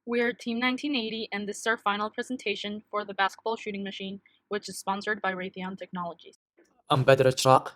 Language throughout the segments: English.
We're Team 1980, and this is our final presentation for the basketball shooting machine, which is sponsored by Raytheon Technologies. I'm Badr Ishraq.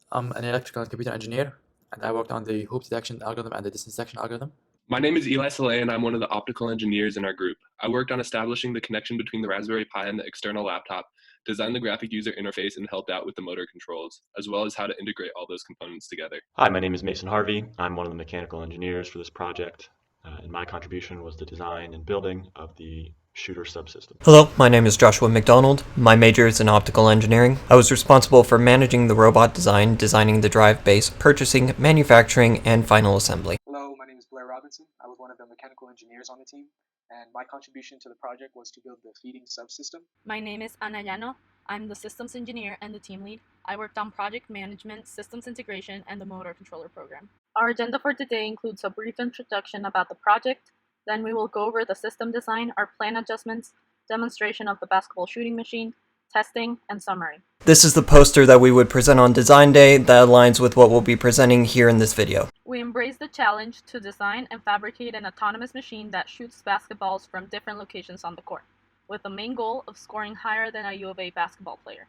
I'm an electrical and computer engineer, and I worked on the hoop detection algorithm and the distance detection algorithm. My name is Eli Saleh, and I'm one of the optical engineers in our group. I worked on establishing the connection between the Raspberry Pi and the external laptop, designed the graphic user interface, and helped out with the motor controls, as well as how to integrate all those components together. Hi, my name is Mason Harvey. I'm one of the mechanical engineers for this project, and my contribution was the design and building of the shooter subsystem. Hello, my name is Joshua McDonald. My major is in optical engineering. I was responsible for managing the robot design, designing the drive base, purchasing, manufacturing, and final assembly. Hello, my name is Blair Robinson. I was one of the mechanical engineers on the team, and my contribution to the project was to build the feeding subsystem. My name is Ana Llano. I'm the systems engineer and the team lead. I worked on project management, systems integration, and the motor controller program. Our agenda for today includes a brief introduction about the project. Then we will go over the system design, our plan adjustments, demonstration of the basketball shooting machine, testing, and summary. This is the poster that we would present on design day that aligns with what we'll be presenting here in this video. We embrace the challenge to design and fabricate an autonomous machine that shoots basketballs from different locations on the court, with the main goal of scoring higher than a U of A basketball player.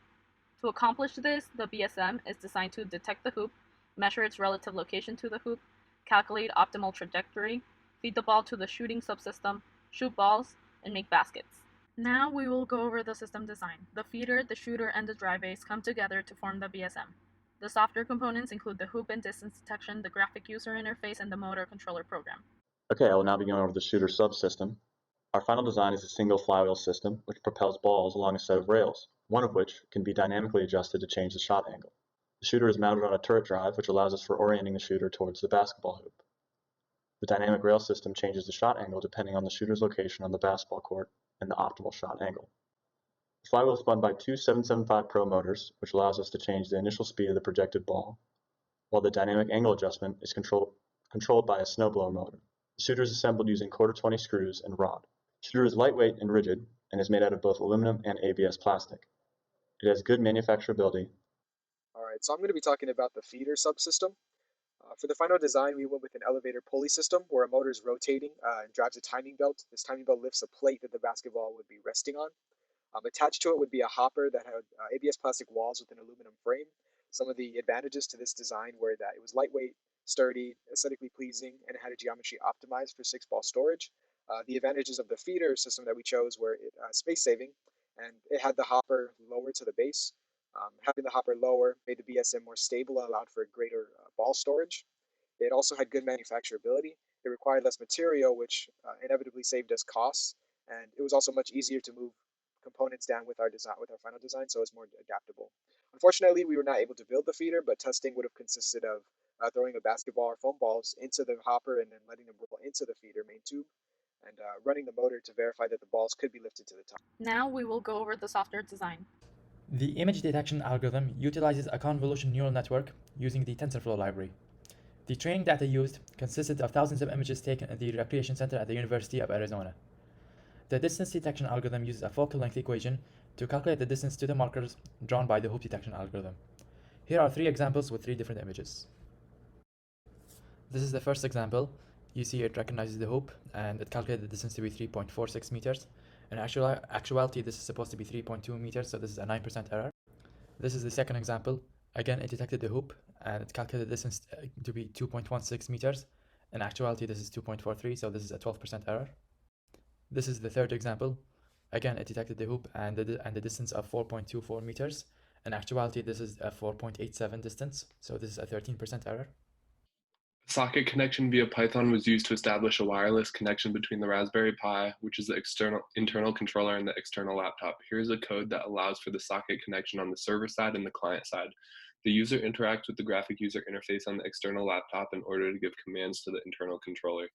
To accomplish this, the BSM is designed to detect the hoop, measure its relative location to the hoop, calculate optimal trajectory, feed the ball to the shooting subsystem, shoot balls, and make baskets. Now we will go over the system design. The feeder, the shooter, and the drive base come together to form the BSM. The software components include the hoop and distance detection, the graphic user interface, and the motor controller program. Okay, I will now be going over the shooter subsystem. Our final design is a single flywheel system which propels balls along a set of rails, one of which can be dynamically adjusted to change the shot angle. The shooter is mounted on a turret drive, which allows us for orienting the shooter towards the basketball hoop. The dynamic rail system changes the shot angle depending on the shooter's location on the basketball court and the optimal shot angle. The flywheel is spun by two 775 Pro motors, which allows us to change the initial speed of the projected ball, while the dynamic angle adjustment is controlled by a snowblower motor. The shooter is assembled using 1/4-20 screws and rod. The shooter is lightweight and rigid and is made out of both aluminum and ABS plastic. It has good manufacturability. Alright, so I'm going to be talking about the feeder subsystem. For the final design, we went with an elevator pulley system where a motor is rotating and drives a timing belt. This timing belt lifts a plate that the basketball would be resting on. Attached to it would be a hopper that had ABS plastic walls with an aluminum frame. Some of the advantages to this design were that it was lightweight, sturdy, aesthetically pleasing, and it had a geometry optimized for 6-ball storage. The advantages of the feeder system that we chose were space saving, and it had the hopper lower to the base. Having the hopper lower made the BSM more stable and allowed for greater ball storage. It also had good manufacturability. It required less material, which inevitably saved us costs, and it was also much easier to move components down with our final design, so it's more adaptable. Unfortunately, we were not able to build the feeder, but testing would have consisted of throwing a basketball or foam balls into the hopper and then letting them roll into the feeder main tube, and running the motor to verify that the balls could be lifted to the top. Now we will go over the software design. The image detection algorithm utilizes a convolution neural network using the TensorFlow library. The training data used consisted of thousands of images taken at the Recreation Center at the University of Arizona. The distance detection algorithm uses a focal length equation to calculate the distance to the markers drawn by the hoop detection algorithm. Here are 3 examples with 3 different images. This is the first example. You see it recognizes the hoop and it calculated the distance to be 3.46 meters. In actuality, this is supposed to be 3.2 meters, so this is a 9% error. This is the second example. Again, it detected the hoop and it calculated the distance to be 2.16 meters. In actuality, this is 2.43, so this is a 12% error. This is the third example. Again, it detected the hoop and the distance of 4.24 meters. In actuality, this is a 4.87 distance, so this is a 13% error. Socket connection via Python was used to establish a wireless connection between the Raspberry Pi, which is the internal controller, and the external laptop. Here's a code that allows for the socket connection on the server side and the client side. The user interacts with the graphic user interface on the external laptop in order to give commands to the internal controller.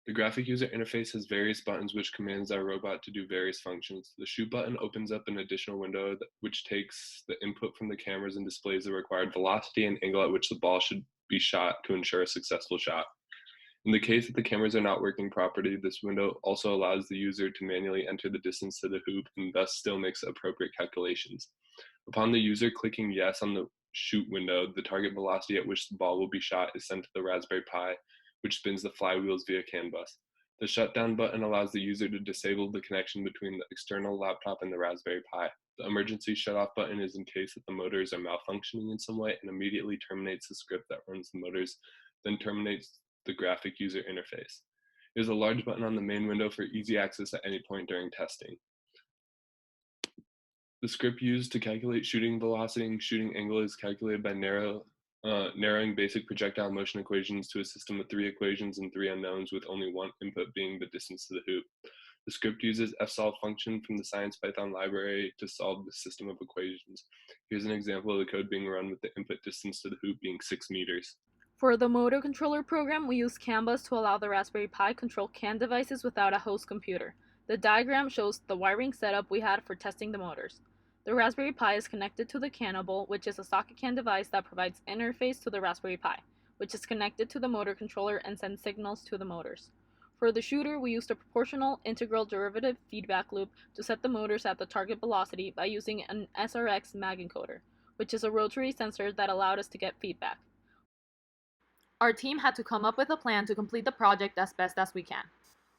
The graphic user interface has various buttons which commands our robot to do various functions. The shoot button opens up an additional window which takes the input from the cameras and displays the required velocity and angle at which the ball should be shot to ensure a successful shot. In the case that the cameras are not working properly, this window also allows the user to manually enter the distance to the hoop and thus still makes appropriate calculations. Upon the user clicking yes on the shoot window, the target velocity at which the ball will be shot is sent to the Raspberry Pi, which spins the flywheels via CAN bus. The shutdown button allows the user to disable the connection between the external laptop and the Raspberry Pi. The emergency shut-off button is in case that the motors are malfunctioning in some way and immediately terminates the script that runs the motors, then terminates the graphic user interface. There's a large button on the main window for easy access at any point during testing. The script used to calculate shooting velocity and shooting angle is calculated by narrowing basic projectile motion equations to a system of 3 equations and 3 unknowns, with only one input being the distance to the hoop. The script uses fsolve function from the Science Python library to solve the system of equations. Here's an example of the code being run with the input distance to the hoop being 6 meters. For the motor controller program, we used CAN bus to allow the Raspberry Pi control CAN devices without a host computer. The diagram shows the wiring setup we had for testing the motors. The Raspberry Pi is connected to the Cannable, which is a socket CAN device that provides interface to the Raspberry Pi, which is connected to the motor controller and sends signals to the motors. For the shooter, we used a proportional integral derivative feedback loop to set the motors at the target velocity by using an SRX mag encoder, which is a rotary sensor that allowed us to get feedback. Our team had to come up with a plan to complete the project as best as we can.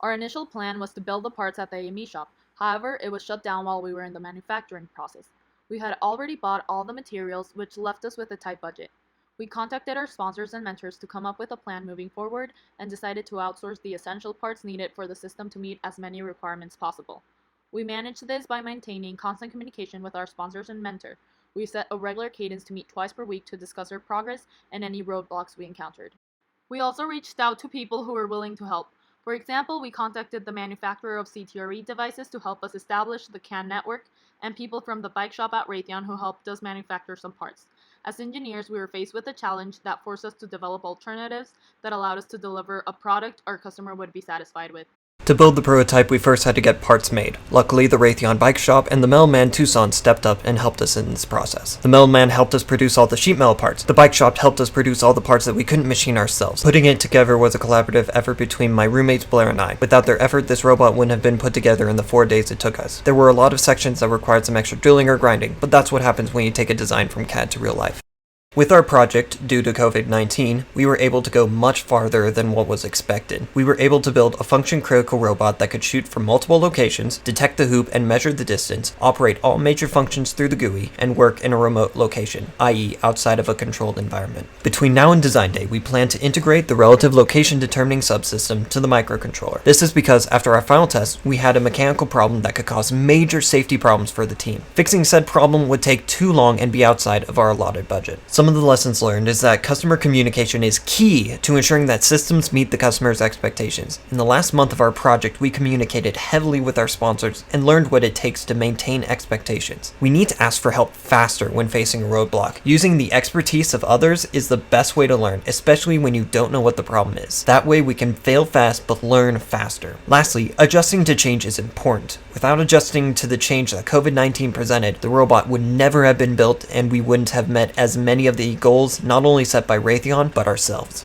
Our initial plan was to build the parts at the AME shop. However, it was shut down while we were in the manufacturing process. We had already bought all the materials, which left us with a tight budget. We contacted our sponsors and mentors to come up with a plan moving forward and decided to outsource the essential parts needed for the system to meet as many requirements possible. We managed this by maintaining constant communication with our sponsors and mentor. We set a regular cadence to meet twice per week to discuss our progress and any roadblocks we encountered. We also reached out to people who were willing to help. For example, we contacted the manufacturer of CTRE devices to help us establish the CAN network, and people from the bike shop at Raytheon who helped us manufacture some parts. As engineers, we were faced with a challenge that forced us to develop alternatives that allowed us to deliver a product our customer would be satisfied with. To build the prototype, we first had to get parts made. Luckily, the Raytheon bike shop and the metal man Tucson stepped up and helped us in this process. The metal man helped us produce all the sheet metal parts. The bike shop helped us produce all the parts that we couldn't machine ourselves. Putting it together was a collaborative effort between my roommates Blair and I. Without their effort, this robot wouldn't have been put together in the 4 days it took us. There were a lot of sections that required some extra drilling or grinding, but that's what happens when you take a design from CAD to real life. With our project, due to COVID-19, we were able to go much farther than what was expected. We were able to build a function-critical robot that could shoot from multiple locations, detect the hoop and measure the distance, operate all major functions through the GUI, and work in a remote location, i.e. outside of a controlled environment. Between now and design day, we plan to integrate the relative location-determining subsystem to the microcontroller. This is because after our final test, we had a mechanical problem that could cause major safety problems for the team. Fixing said problem would take too long and be outside of our allotted budget. Some of the lessons learned is that customer communication is key to ensuring that systems meet the customer's expectations. In the last month of our project, we communicated heavily with our sponsors and learned what it takes to maintain expectations. We need to ask for help faster when facing a roadblock. Using the expertise of others is the best way to learn, especially when you don't know what the problem is. That way we can fail fast but learn faster. Lastly, adjusting to change is important. Without adjusting to the change that COVID-19 presented, the robot would never have been built and we wouldn't have met as many of the goals not only set by Raytheon, but ourselves.